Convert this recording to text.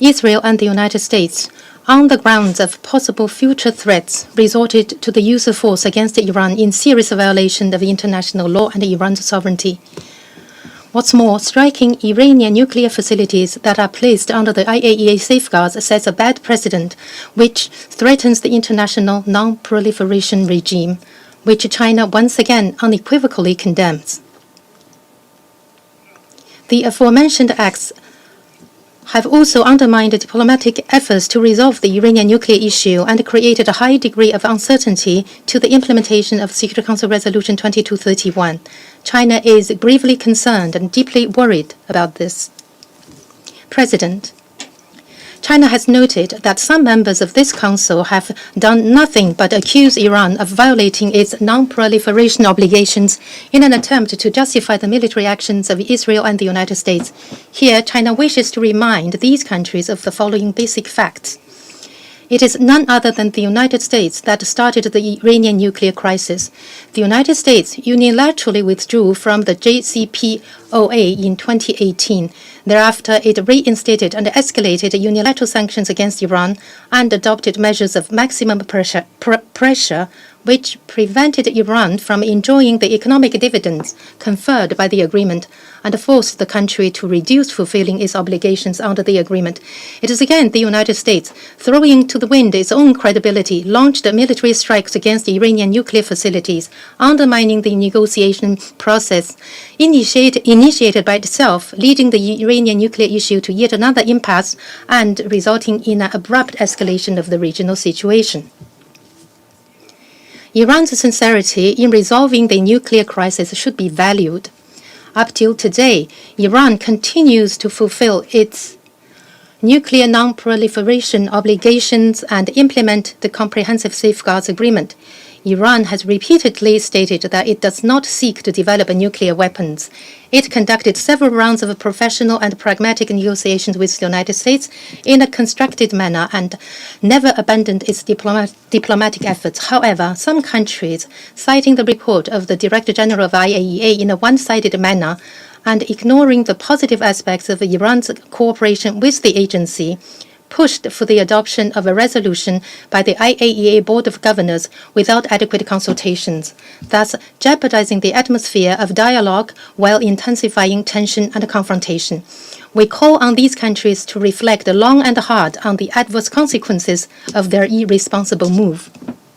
Israel and the United States, on the grounds of possible future threats, resorted to the use of force against Iran in serious violation of international law and Iran's sovereignty. What's more, striking Iranian nuclear facilities that are placed under the IAEA safeguards sets a bad precedent, which threatens the international non-proliferation regime, which China once again unequivocally condemns. The aforementioned acts have also undermined diplomatic efforts to resolve the Iranian nuclear issue and created a high degree of uncertainty to the implementation of Security Council Resolution 2231. China is gravely concerned and deeply worried about this. President, China has noted that some members of this council have done nothing but accuse Iran of violating its non-proliferation obligations in an attempt to justify the military actions of Israel and the United States. Here, China wishes to remind these countries of the following basic facts. It is none other than the United States that started the Iranian nuclear crisis. The United States unilaterally withdrew from the JCPOA in 2018. Thereafter, it reinstated and escalated unilateral sanctions against Iran and adopted measures of maximum pressure which prevented Iran from enjoying the economic dividends conferred by the agreement and forced the country to reduce fulfilling its obligations under the agreement. It is again the United States, throwing to the wind its own credibility, launched military strikes against Iranian nuclear facilities, undermining the negotiation process initiated by itself, leading the Iranian nuclear issue to yet another impasse and resulting in an abrupt escalation of the regional situation. Iran's sincerity in resolving the nuclear crisis should be valued. Up till today, Iran continues to fulfill its nuclear non-proliferation obligations and implement the Comprehensive Safeguards Agreement. Iran has repeatedly stated that it does not seek to develop nuclear weapons. It conducted several rounds of professional and pragmatic negotiations with the United States in a constructed manner and never abandoned its diplomatic efforts. However, some countries, citing the report of the Director General of IAEA in a one-sided manner and ignoring the positive aspects of Iran's cooperation with the agency, pushed for the adoption of a resolution by the IAEA Board of Governors without adequate consultations, thus jeopardizing the atmosphere of dialogue while intensifying tension and confrontation. We call on these countries to reflect long and hard on the adverse consequences of their irresponsible move.